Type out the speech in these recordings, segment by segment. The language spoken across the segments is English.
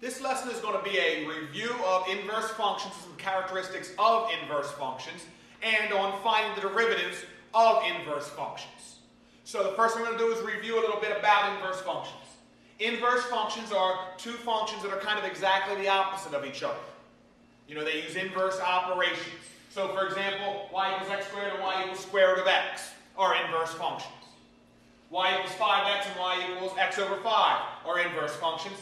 This lesson is going to be a review of inverse functions and some characteristics of inverse functions, and on finding the derivatives of inverse functions. So the first thing we're going to do is review a little bit about inverse functions. Inverse functions are two functions that are kind of exactly the opposite of each other. You know, they use inverse operations. So for example, y equals x squared and y equals square root of x are inverse functions. Y equals 5x and y equals x over 5 are inverse functions.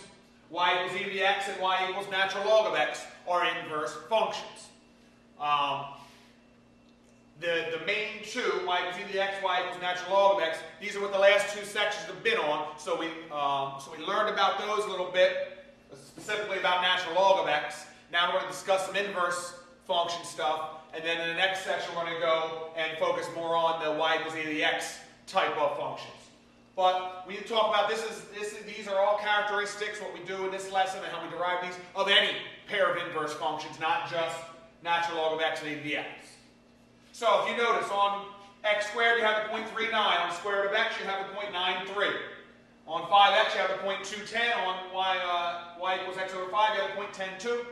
Y equals e to the x and y equals natural log of x are inverse functions. The main two, y equals e to the x, y equals natural log of x, these are what the last two sections have been on. So we learned about those a little bit, specifically about natural log of x. Now we're going to discuss some inverse function stuff, and then in the next section we're going to go and focus more on the y equals e to the x type of functions. But we need to talk about these are all characteristics, what we do in this lesson and how we derive these, of any pair of inverse functions, not just natural log of x and e to the x. So if you notice, on x squared you have the 0.39, on square root of x you have the 0.93. On 5x you have the 0.210, on y equals x over 5 you have the 0.102.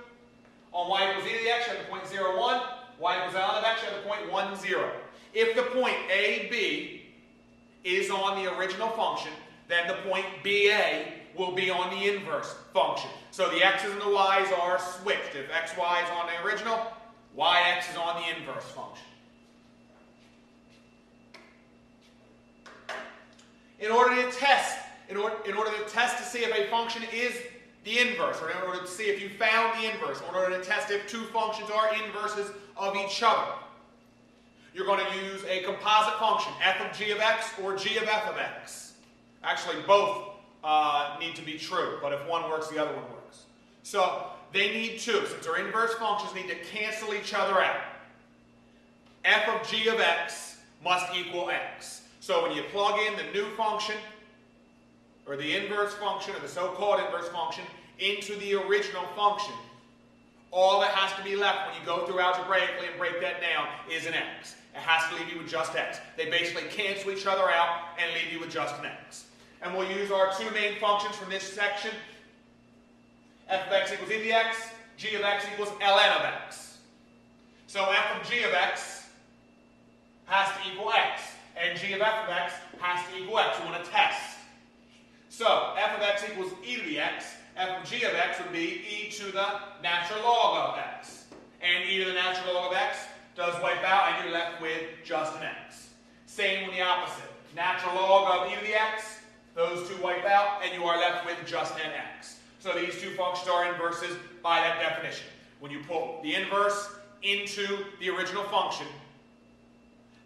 On y equals e to the x you have the 0.01, y equals ln of x you have the 0.10. If the point AB is on the original function, then the point BA will be on the inverse function. So the x's and the y's are switched. If xy is on the original, yx is on the inverse function. In order to test to see if a function is the inverse, or in order to see if you found the inverse, in order to test if two functions are inverses of each other, you're going to use a composite function, f of g of x or g of f of x. Actually, both need to be true, but if one works, the other one works. So they need to, since they're inverse functions, need to cancel each other out. F of g of x must equal x. So when you plug in the new function, or the inverse function, or the so-called inverse function, into the original function, all that has to be left when you go through algebraically and break that down is an x. It has to leave you with just x. They basically cancel each other out and leave you with just an x. And we'll use our two main functions from this section. F of x equals e to the x, g of x equals ln of x. So f of g of x has to equal x, and g of f of x has to equal x. We want to test. So f of x equals e to the x. F of g of x would be e to the natural log of x. And e to the natural log of x does wipe out, and you're left with just an x. Same with the opposite. Natural log of e to the x, those two wipe out, and you are left with just an x. So these two functions are inverses by that definition. When you put the inverse into the original function,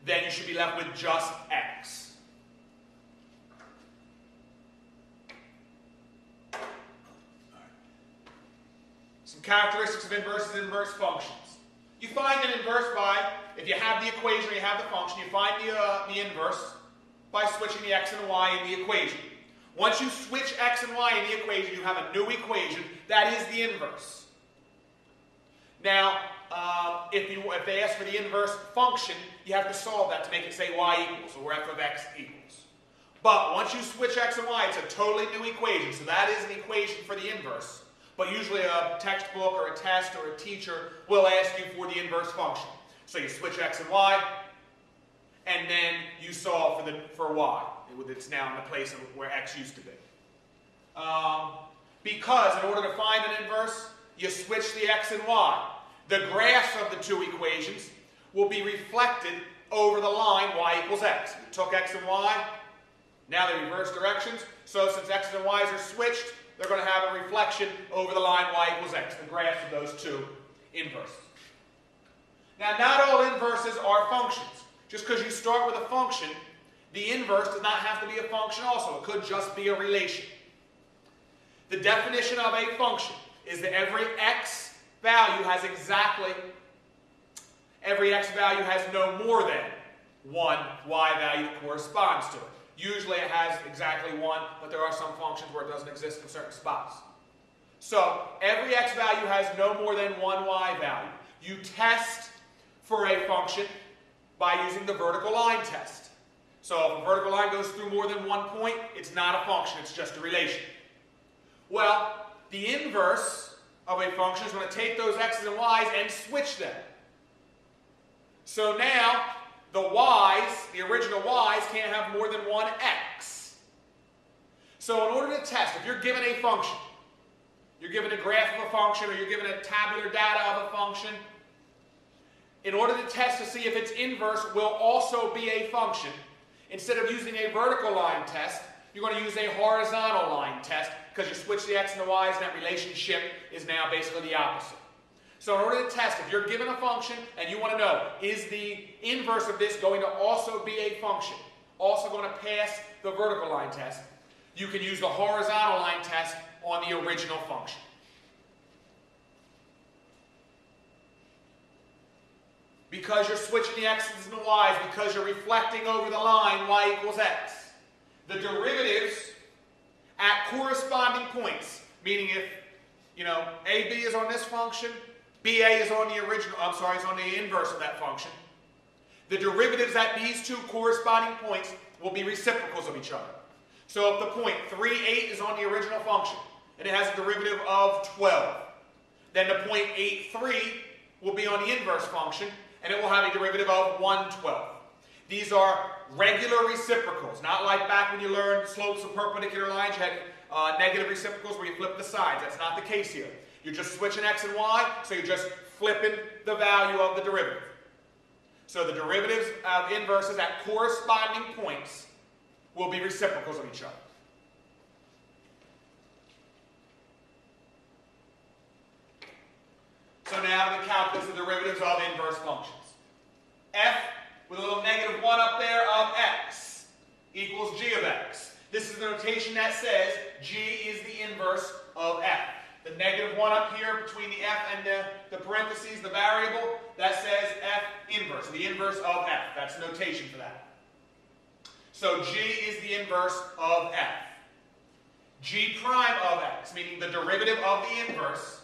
then you should be left with just x. Some characteristics of inverses and inverse functions. You find an inverse by, if you have the equation or you have the function, you find the inverse by switching the x and the y in the equation. Once you switch x and y in the equation, you have a new equation. That is the inverse. Now, if they ask for the inverse function, you have to solve that to make it say y equals, or f of x equals. But once you switch x and y, it's a totally new equation. So that is an equation for the inverse. But usually a textbook or a test or a teacher will ask you for the inverse function. So you switch x and y, and then you solve for y. It's now in the place of where x used to be. Because in order to find an inverse, you switch the x and y. The graphs of the two equations will be reflected over the line y equals x. You took x and y, now they reverse directions. So since x and y's are switched, they're going to have a reflection over the line y equals x, the graphs of those two inverses. Now, not all inverses are functions. Just because you start with a function, the inverse does not have to be a function also. It could just be a relation. The definition of a function is that every x value has no more than one y value that corresponds to it. Usually it has exactly one, but there are some functions where it doesn't exist in certain spots. So every x value has no more than one y value. You test for a function by using the vertical line test. So if a vertical line goes through more than one point, it's not a function, it's just a relation. Well, the inverse of a function is going to take those x's and y's and switch them. So now, the y's, the original y's, can't have more than one x. So in order to test, if you're given a function, you're given a graph of a function, or you're given a tabular data of a function, in order to test to see if its inverse will also be a function, instead of using a vertical line test, you're going to use a horizontal line test, because you switch the x and the y's, and that relationship is now basically the opposite. So in order to test, if you're given a function and you want to know, is the inverse of this going to also be a function, also going to pass the vertical line test, you can use the horizontal line test on the original function. Because you're switching the x's and the y's, because you're reflecting over the line y equals x, the derivatives at corresponding points, meaning if, AB is on this function, BA is on the original, is on the inverse of that function, the derivatives at these two corresponding points will be reciprocals of each other. So if the point 3, 8 is on the original function, and it has a derivative of 12, then the point 8, 3 will be on the inverse function, and it will have a derivative of 1/12. These are regular reciprocals, not like back when you learned slopes of perpendicular lines, you had negative reciprocals where you flip the sides. That's not the case here. You're just switching x and y, so you're just flipping the value of the derivative. So the derivatives of inverses at corresponding points will be reciprocals of each other. So now to calculate the derivatives of inverse functions. F with a little negative 1 up there of x equals g of x. This is the notation that says g is the inverse of f. The negative 1 up here between the f and the parentheses, the variable, that says f inverse, the inverse of f. That's the notation for that. So g is the inverse of f. G prime of x, meaning the derivative of the inverse,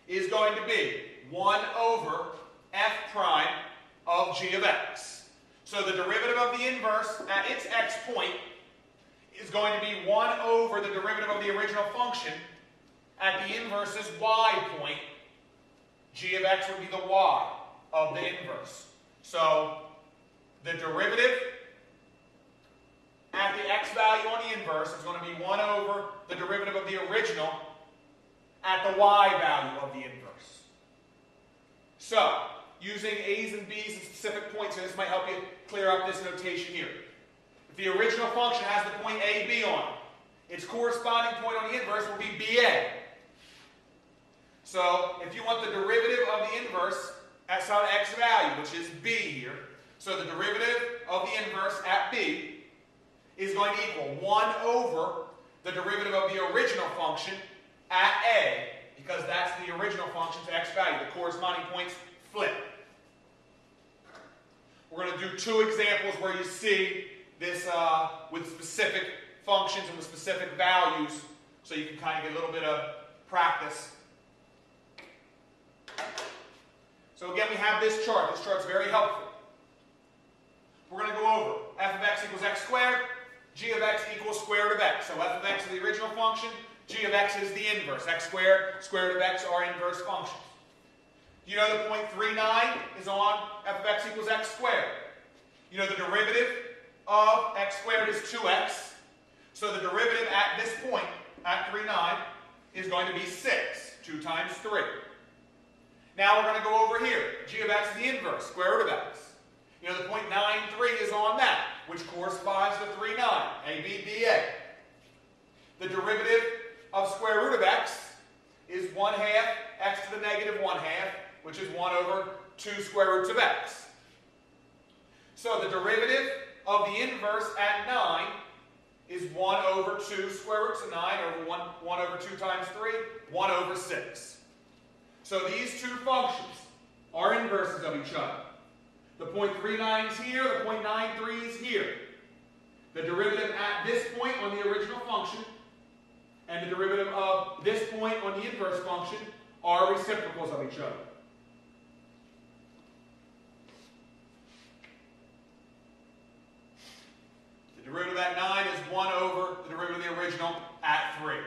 is going to be 1 over f prime of g of x. So the derivative of the inverse at its x point is going to be 1 over the derivative of the original function at the inverse's y point. G of x would be the y of the inverse. So the derivative at the x value on the inverse is going to be 1 over the derivative of the original at the y value of the inverse. So, using a's and b's and specific points, and this might help you clear up this notation here. If the original function has the point AB on it, its corresponding point on the inverse will be BA. So, if you want the derivative of the inverse at some x value, which is b here, so the derivative of the inverse at b is going to equal 1 over the derivative of the original function at a, because that's the original function's x value. The corresponding points flip. We're going to do 2 examples where you see this with specific functions and with specific values, so you can kind of get a little bit of practice. So again, we have this chart. This chart's very helpful. We're going to go over f of x equals x squared, g of x equals square root of x. So f of x is the original function, g of x is the inverse. X squared, square root of x are inverse functions. You know the point 39 is on f of x equals x squared. You know the derivative of x squared is 2x. So the derivative at this point, at 39, is going to be 6. 2 times 3. Now we're going to go over here. G of x is the inverse, square root of x. You know the point 93 is on that, which corresponds to 39, a, b, d, a. The derivative of square root of x is 1/2 x to the negative 1/2, which is 1 over 2 square roots of x. So the derivative of the inverse at 9 is 1 over 2 square roots of 9 over 1 over 2 times 3, 1 over 6. So these 2 functions are inverses of each other. The point 39 is here, the point 93 is here. The derivative at this point on the original function and the derivative of this point on the inverse function are reciprocals of each other. The derivative at 9 is 1 over the derivative of the original at 3.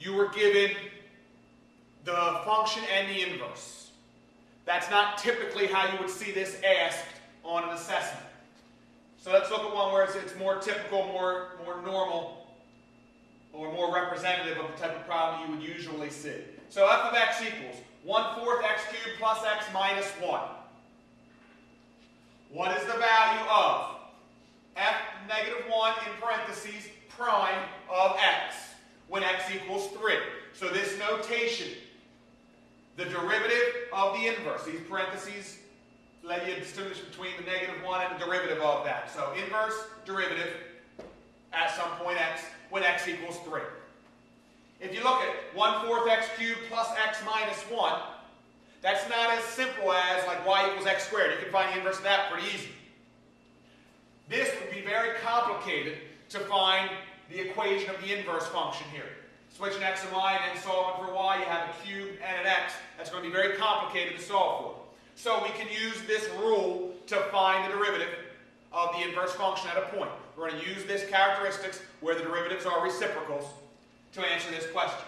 you were given the function and the inverse. That's not typically how you would see this asked on an assessment. So let's look at one where it's more typical, more normal, or more representative of the type of problem you would usually see. So f of x equals 1/4 x cubed plus x minus 1. What is the value of f negative 1 in parentheses prime of x when x equals 3? So this notation, the derivative of the inverse, these parentheses let you distinguish between the negative 1 and the derivative of that. So inverse derivative at some point x when x equals 3. If you look at 1/4 x cubed plus x minus 1, that's not as simple as like y equals x squared. You can find the inverse of that pretty easy. This would be very complicated to find the equation of the inverse function here. Switching x and y and then solving for y, you have a cube and an x. That's going to be very complicated to solve for. So we can use this rule to find the derivative of the inverse function at a point. We're going to use this characteristics where the derivatives are reciprocals to answer this question.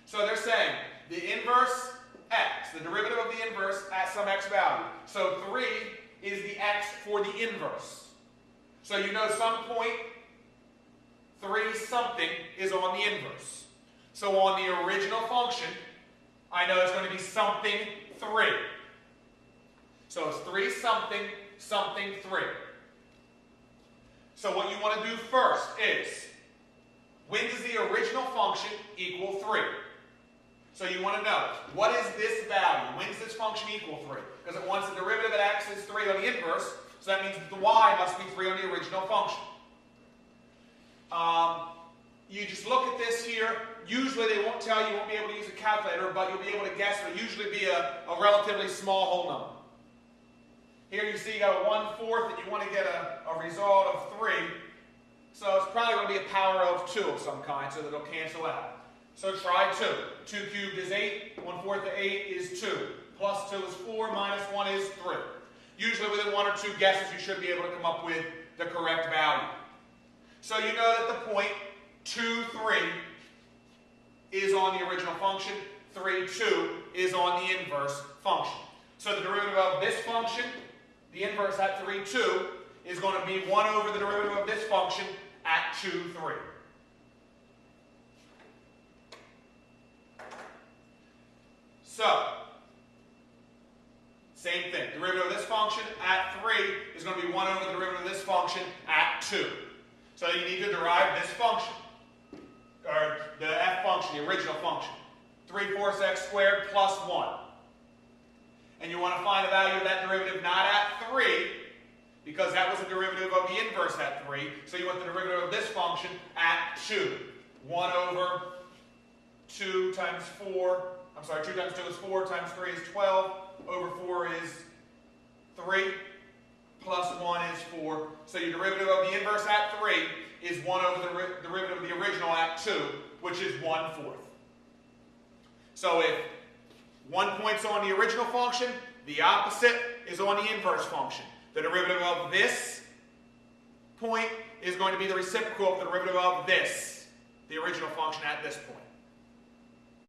So they're saying the inverse x, the derivative of the inverse at some x value. So 3 is the x for the inverse. So you know some point 3 something is on the inverse. So on the original function, I know it's going to be something 3. So it's 3 something, something 3. So what you want to do first is, when does the original function equal 3? So you want to know, what is this value? When does this function equal 3? Because it wants the derivative of x is 3 on the inverse, so that means that the y must be 3 on the original function. You just look at this here. Usually they won't tell you, you won't be able to use a calculator, but you'll be able to guess. It'll usually be a relatively small whole number. Here you see you got a 1/4 and you want to get a result of 3. So it's probably going to be a power of 2 of some kind, so that it'll cancel out. So try 2. 2 cubed is 8. 1/4 of 8 is 2. Plus 2 is 4. Minus 1 is 3. Usually within 1 or 2 guesses you should be able to come up with the correct value. So you know that the point 2, 3 is on the original function. 3, 2 is on the inverse function. So the derivative of this function, the inverse at 3, 2, is going to be 1 over the derivative of this function at 2, 3. So, same thing. Derivative of this function at 3 is going to be 1 over the derivative of this function at 2. So you need to derive this function, or the f function, the original function. 3/4 x squared plus 1. And you want to find the value of that derivative not at 3, because that was the derivative of the inverse at 3. So you want the derivative of this function at 2. 1 over 2 times 4. I'm sorry, 2 times 2 is 4, times 3 is 12. Over 4 is 3. Plus 1 is 4. So your derivative of the inverse at 3 is 1 over the derivative of the original at 2, which is 1/4. So if 1 point's on the original function, the opposite is on the inverse function. The derivative of this point is going to be the reciprocal of the derivative of this, the original function at this point.